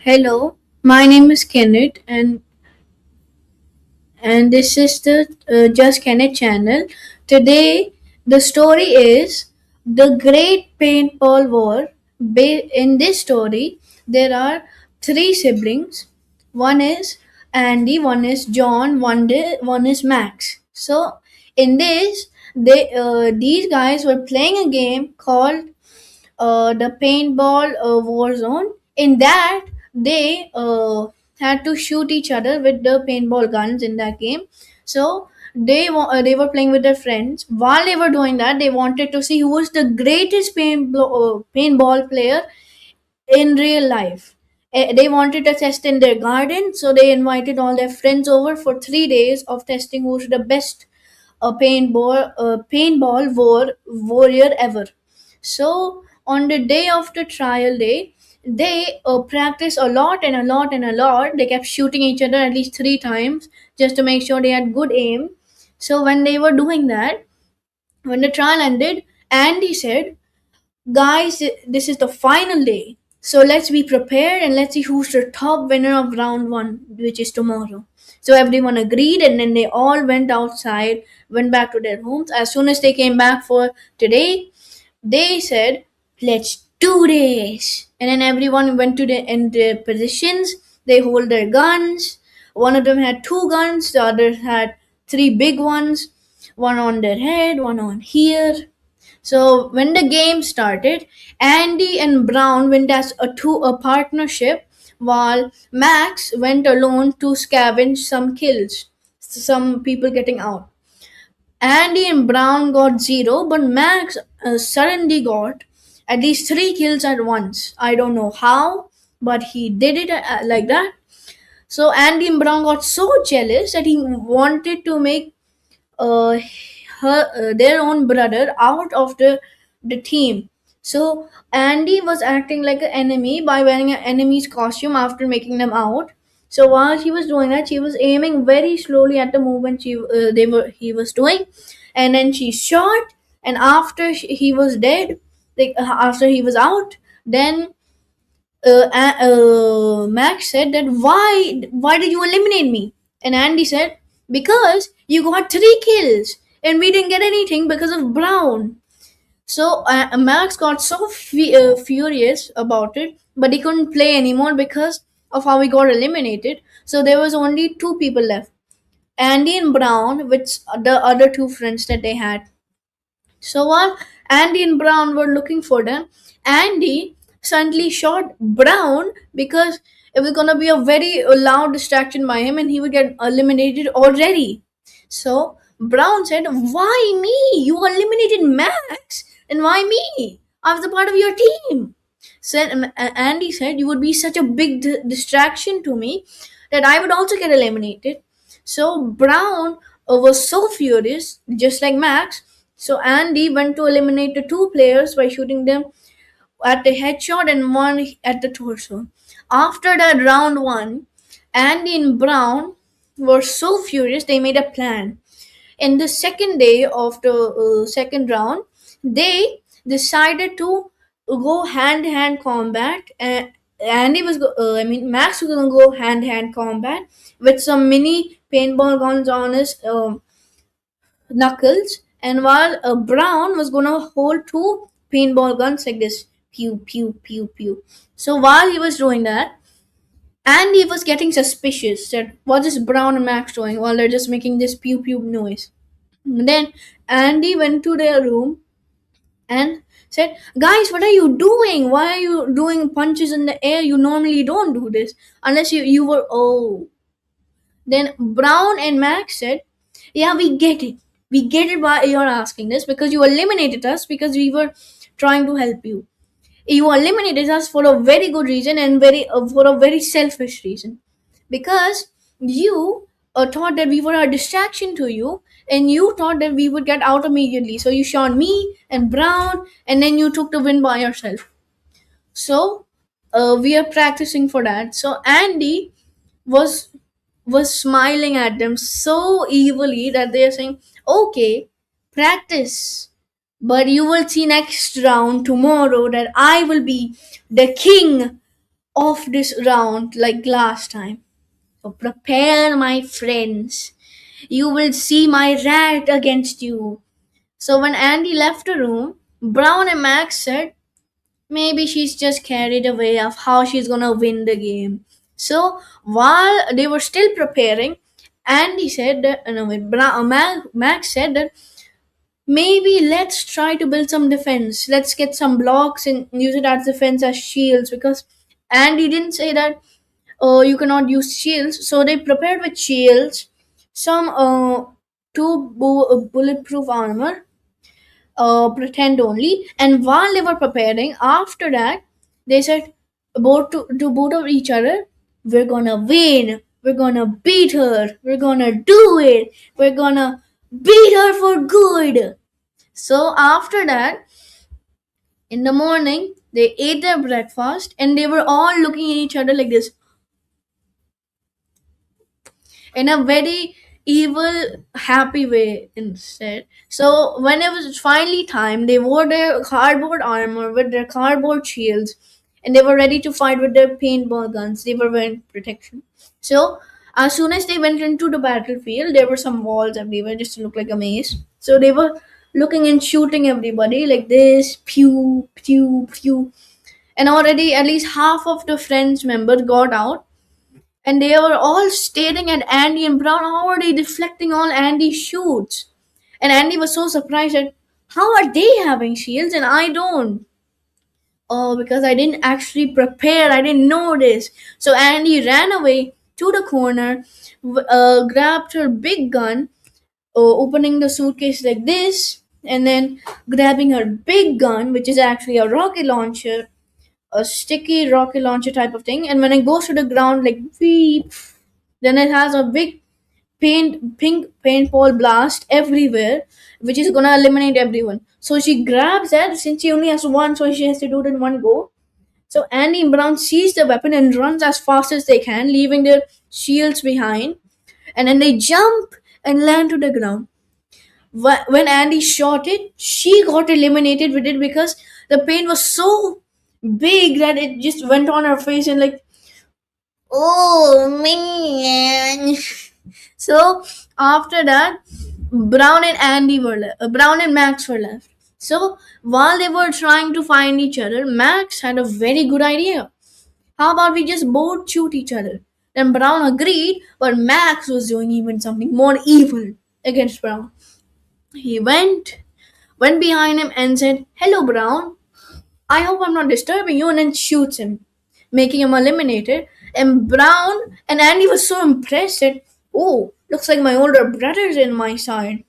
Hello, my name is Kenneth, and this is the Just Kenneth channel. Today, the story is the Great Paintball War. In this story, there are three siblings. One is Andy, one is John, one is Max. So, in this, these guys were playing a game called the paintball war zone. In that, they had to shoot each other with the paintball guns in that game. So they were playing with their friends. While they were doing that, they wanted to see who was the greatest paintball player in real life. They wanted to test in their garden, so they invited all their friends over for 3 days of testing who's the best paintball warrior ever. So on the day of the trial day, they practiced a lot and a lot and a lot. They kept shooting each other at least 3 times just to make sure they had good aim. So when they were doing that, when the trial ended, Andy said, "Guys, this is the final day. So let's be prepared and let's see who's the top winner of round one, which is tomorrow." So everyone agreed, and then they all went outside, went back to their homes. As soon as they came back for today, they said, "Let's do this." And then everyone went to in their positions. They hold their guns. One of them had two guns, the other had three big ones, one on their head, one on here. So when the game started, Andy and Brown went as a partnership, while Max went alone to scavenge some kills, some people getting out. Andy and Brown got zero, but Max suddenly got at least three kills at once. I don't know how, but he did it like that. So Andy and Brown got so jealous that he wanted to make uh, their own brother out of the team. So Andy was acting like an enemy by wearing an enemy's costume after making them out. So while she was doing that, she was aiming very slowly at the movement he was doing, and then she shot. And after he was dead, like after he was out, then Max said that why did you eliminate me? And Andy said, because you got three kills and we didn't get anything because of Brown. So Max got so furious about it, but he couldn't play anymore because of how he got eliminated. So there was only two people left, Andy and Brown, with the other two friends that they had. So while Andy and Brown were looking for them, Andy suddenly shot Brown because it was gonna be a very loud distraction by him and he would get eliminated already. So Brown said, "Why me? You eliminated Max, and why me? I was a part of your team." Andy said, "You would be such a big distraction to me that I would also get eliminated." So Brown was so furious, just like Max. So Andy went to eliminate the two players by shooting them at the headshot and one at the torso. After that round one, Andy and Brown were so furious they made a plan. In the second day of the second round, they decided to go hand to hand combat. Max was gonna go hand to hand combat with some mini paintball guns on his knuckles, and while Brown was gonna hold two paintball guns like this, pew pew pew pew. So while he was doing that, Andy was getting suspicious that what is Brown and Max doing while they're just making this pew pew noise. Then Andy went to their room and said, "Guys, what are you doing? Why are you doing punches in the air? You normally don't do this unless you were oh." Then Brown and Max said, "Yeah, we get it. We get it why you're asking this because you eliminated us because we were trying to help you. You eliminated us for a very good reason and very for a very selfish reason because you thought that we were a distraction to you and you thought that we would get out immediately. So you shot me and Brown and then you took the win by yourself. So we are practicing for that." So Andy was smiling at them so evilly that they are saying, "Okay, practice, but you will see next round tomorrow that I will be the king of this round like last time. So prepare, my friends. You will see my rat against you. So when Andy left the room, Brown and Max said, maybe she's just carried away of how she's gonna win the game. So while they were still preparing, Andy said that, no, wait, Max said that maybe let's try to build some defense. Let's get some blocks and use it as defense as shields, because Andy didn't say that you cannot use shields. So they prepared with shields, some bulletproof armor, pretend only. And while they were preparing, after that, they said to both of each other, "We're gonna win. We're gonna beat her. We're gonna do it. We're gonna beat her for good." So after that, in the morning, they ate their breakfast and they were all looking at each other like this, in a very evil, happy way instead. So when it was finally time, they wore their cardboard armor with their cardboard shields, and they were ready to fight with their paintball guns. They were wearing protection. So as soon as they went into the battlefield, there were some walls everywhere just to look like a maze. So they were looking and shooting everybody like this, pew, pew, pew. And already at least half of the Friends members got out, and they were all staring at Andy and Brown, already deflecting all Andy's shoots. And Andy was so surprised at how are they having shields and I don't. Oh, because I didn't actually prepare, I didn't know this. So Andy ran away to the corner, grabbed her big gun, opening the suitcase like this, and then grabbing her big gun, which is actually a rocket launcher, a sticky rocket launcher type of thing. And when it goes to the ground like beep, then it has a big pink paintball blast everywhere, which is gonna eliminate everyone. So she grabs that, since she only has one, so she has to do it in one go. So Andy and Brown seize the weapon and runs as fast as they can, leaving their shields behind. And then they jump and land to the ground. When Andy shot it, she got eliminated with it because the paint was so big that it just went on her face and like, oh man. So after that, Brown and Max were left. So while they were trying to find each other, Max had a very good idea. How about we just both shoot each other? Then Brown agreed, but Max was doing even something more evil against Brown. He went behind him and said, "Hello, Brown. I hope I'm not disturbing you," and then shoots him, making him eliminated. And Brown and Andy was so impressed that, oh, looks like my older brother's in my side.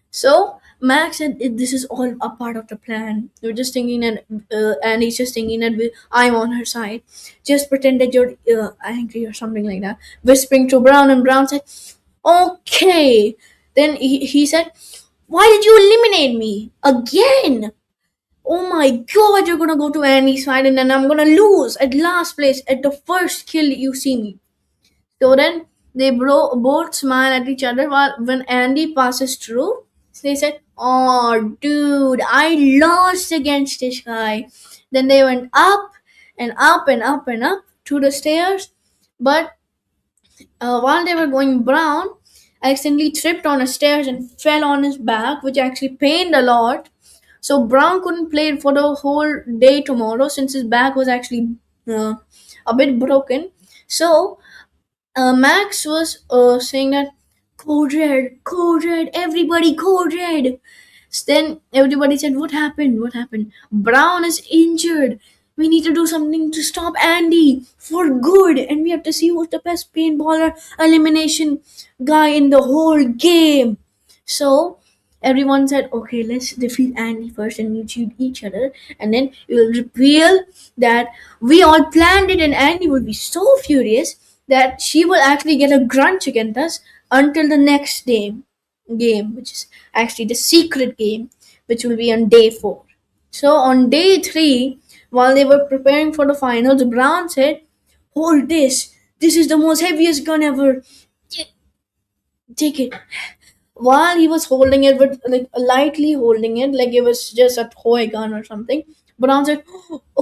So Max said, "This is all a part of the plan. You're just thinking that, Andy's just thinking that I'm on her side. Just pretend that you're angry or something like that." Whispering to Brown, and Brown said, "Okay." Then he said, "Why did you eliminate me again? Oh my god, you're gonna go to Andy's side and then I'm gonna lose at last place at the first kill you see me." So then they both smile at each other while when Andy passes through. They said, "Oh, dude, I lost against this guy." Then they went up and up and up and up to the stairs. But while they were going, Brown accidentally tripped on the stairs and fell on his back, which actually pained a lot. So Brown couldn't play for the whole day tomorrow since his back was actually uh, a bit broken. So Max was saying that code red, everybody code red. Then everybody said, "What happened? What happened?" "Brown is injured. We need to do something to stop Andy for good, and we have to see who's the best paintballer elimination guy in the whole game." So everyone said, "Okay, let's defeat Andy first and we shoot each other, and then we'll reveal that we all planned it, and Andy will be so furious that she will actually get a grudge against us until the next game, which is actually the secret game, which will be on day 4. So on day 3, while they were preparing for the finals, Brown said, "Hold this. This is the most heaviest gun ever. Take it." While he was holding it, with like lightly holding it, like it was just a toy gun or something, Brown said,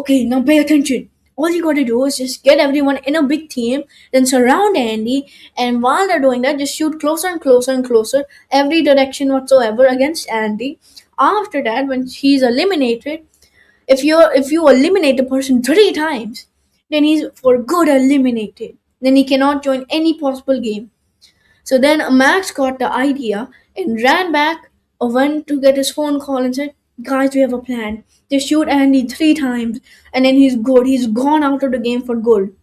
"Okay, now pay attention. All you gotta do is just get everyone in a big team, then surround Andy, and while they're doing that, just shoot closer and closer and closer, every direction whatsoever against Andy. After that, when he's eliminated, if you eliminate the person 3 times, then he's for good eliminated. Then he cannot join any possible game. So then Max got the idea and ran back, went to get his phone call and said, "Guys, we have a plan. Just shoot Andy 3 times, and then he's good. He's gone out of the game for good."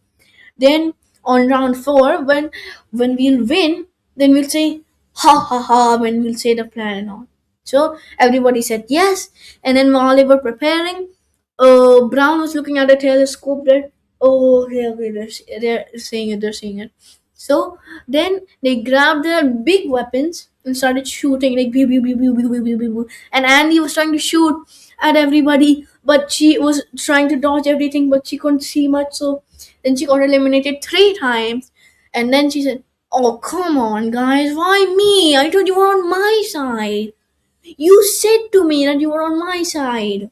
Then on round four, when we'll win, then we'll say ha ha ha when we'll say the plan and all. So everybody said yes, and then while they were preparing, Brown was looking at a telescope. That oh okay okay they're seeing it, they're seeing it. So then they grabbed their big weapons and started shooting like pew, pew, pew, pew, pew, pew, pew, pew, pew. And Andy was trying to shoot at everybody, but she was trying to dodge everything, but she couldn't see much. So then she got eliminated 3 times, and then she said, "Oh come on, guys, why me? I thought you were on my side. You said to me that you were on my side.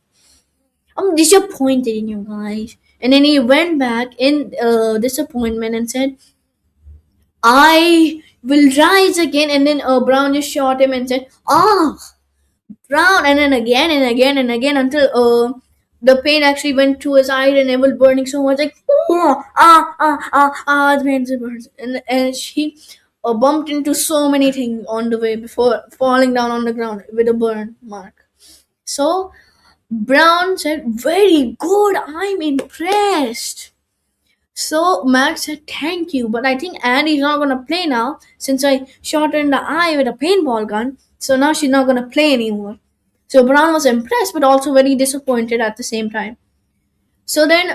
I'm disappointed in you guys." And then he went back in disappointment and said, "I will rise again." And then Brown just shot him and said, "Ah, Brown!" And then again and again and again until the pain actually went to his eye and it was burning so much, like the pain burns. And she bumped into so many things on the way before falling down on the ground with a burn mark. So Brown said, "Very good, I'm impressed." So Max said, "Thank you, but I think Andy's not gonna play now since I shot her in the eye with a paintball gun. So now she's not gonna play anymore." So Brown was impressed but also very disappointed at the same time. So then,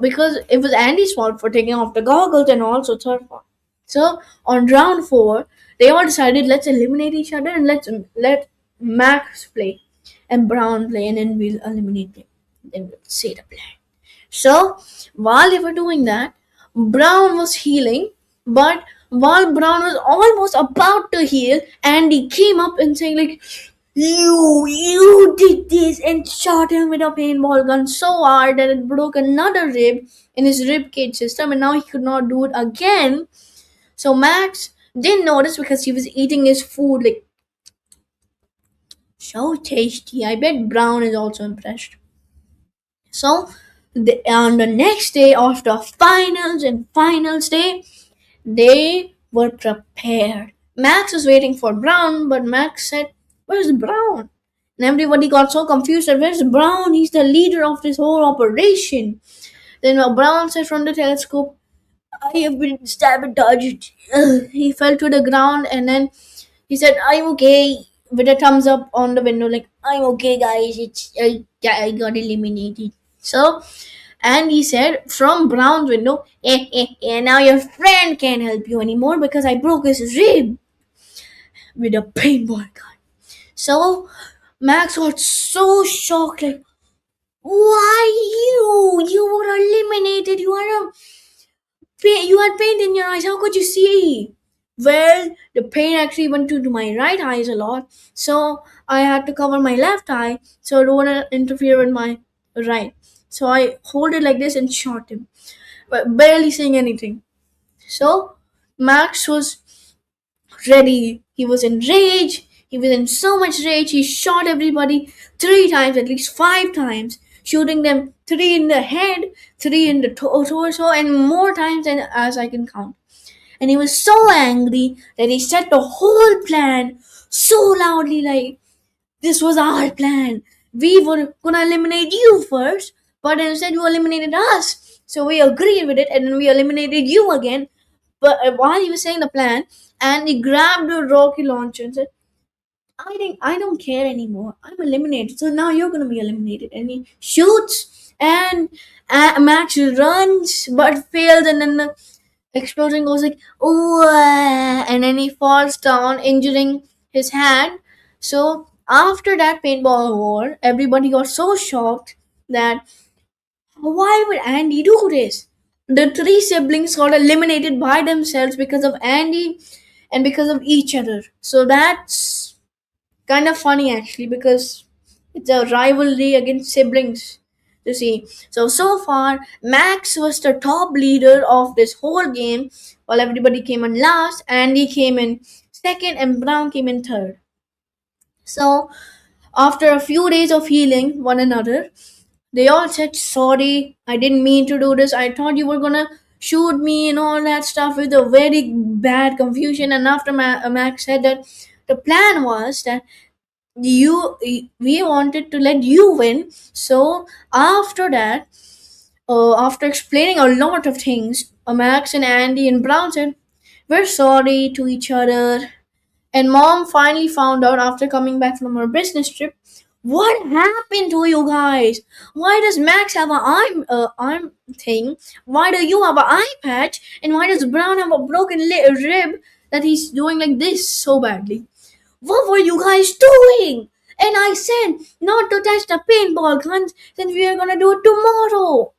because it was Andy's fault for taking off the goggles and also it's her fault. So on round four, they all decided, let's eliminate each other and let Max play and Brown play, and then we'll eliminate them. Then we'll say the plan. So while they were doing that, Brown was healing, but while Brown was almost about to heal, Andy came up and saying like, you did this," and shot him with a paintball gun so hard that it broke another rib in his rib cage system, and now he could not do it again. So Max didn't notice because he was eating his food like so tasty. I bet Brown is also impressed. So on the next day of the finals and finals day, they were prepared. Max was waiting for Brown, but Max said, "Where's Brown?" And everybody got so confused that, "Where's Brown? He's the leader of this whole operation." Then Brown said from the telescope, "I have been sabotaged." He fell to the ground and then he said, "I'm okay," with a thumbs up on the window, like, "I'm okay, guys. I got eliminated." So, and he said from Brown's window, now your friend can't help you anymore because I broke his rib with a paintball gun." So, Max got so shocked, like, "Why you? You were eliminated. You had paint in your eyes. How could you see?" Well, the pain actually went to my right eyes a lot, so I had to cover my left eye so it wouldn't interfere with my right. So I hold it like this and shot him, but barely saying anything. So Max was ready. He was in rage. He was in so much rage. He shot everybody 3 times, at least 5 times, shooting them 3 in the head, 3 in the torso, and more times than as I can count. And he was so angry that he said the whole plan so loudly, like, "This was our plan. We were gonna eliminate you first, but instead you eliminated us. So we agreed with it, and then we eliminated you again." But while he was saying the plan, and he grabbed a rocket launcher and said, I don't care anymore. I'm eliminated. So now you're gonna be eliminated." And he shoots, and Max runs but fails, and then the explosion goes like, "Oh," and then he falls down, injuring his hand. So after that paintball war, everybody got so shocked that why would Andy do this? The 3 siblings got eliminated by themselves because of Andy and because of each other. So that's kind of funny actually, because it's a rivalry against siblings. to see. So far, Max was the top leader of this whole game, while everybody came in last. Andy came in second, and Brown came in third. So after a few days of healing one another, they all said, "Sorry, I didn't mean to do this. I thought you were gonna shoot me and all that stuff," with a very bad confusion. And after Max said that the plan was that you we wanted to let you win. So after that, after explaining a lot of things, Max and Andy and Brown said, "We're sorry to each other." And Mom finally found out after coming back from her business trip, what happened to you guys? Why does Max have an arm thing? Why do you have an eye patch? And why does Brown have a broken rib that he's doing like this so badly? What were you guys doing? And I said not to touch the paintball guns since we are gonna do it tomorrow.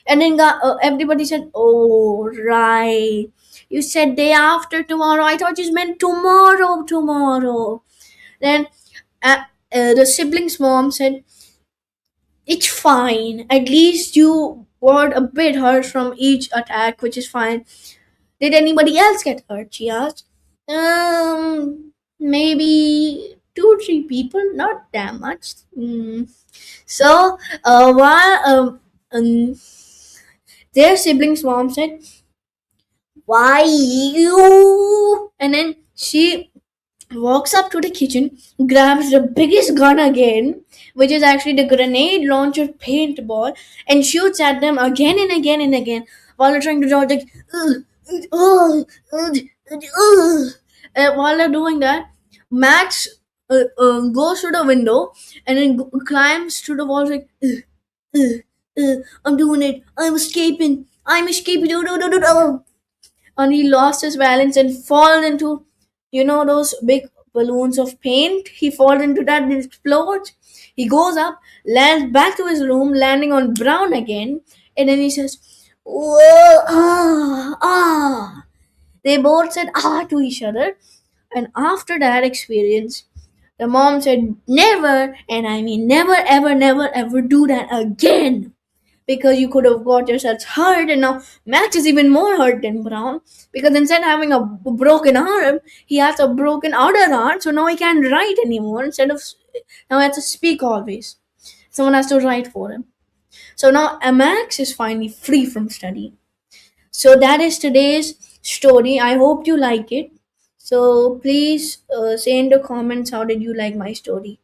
And then everybody said, "Oh, right. You said day after tomorrow. I thought you meant tomorrow, tomorrow." Then the siblings' mom said, "It's fine. At least you were a bit hurt from each attack, which is fine. Did anybody else get hurt?" she asked. Maybe two, three people, not that much. So, while their siblings' mom said, "Why you?" And then she walks up to the kitchen, grabs the biggest gun again, which is actually the grenade launcher paintball, and shoots at them again and again and again while they're trying to dodge. Like, "Ugh, ugh, ugh, ugh, ugh." While they're doing that, Max goes through the window and then climbs through the walls like, "Ugh, ugh, I'm doing it. I'm escaping. I'm escaping. No, no, no, no, no." And he lost his balance and fall into, those big balloons of paint. He falls into that and explodes. He goes up, lands back to his room, landing on Brown again, and then he says, "Whoa, ah, ah." They both said "ah" to each other. And after that experience, the mom said, "Never, and I mean never, ever, never, ever do that again." Because you could have got yourselves hurt, and now Max is even more hurt than Brown, because instead of having a broken arm, he has a broken outer arm, so now he can't write anymore. Instead of now he has to speak always. Someone has to write for him. So now Max is finally free from study. So that is today's story. I hope you like it. So please say in the comments how did you like my story.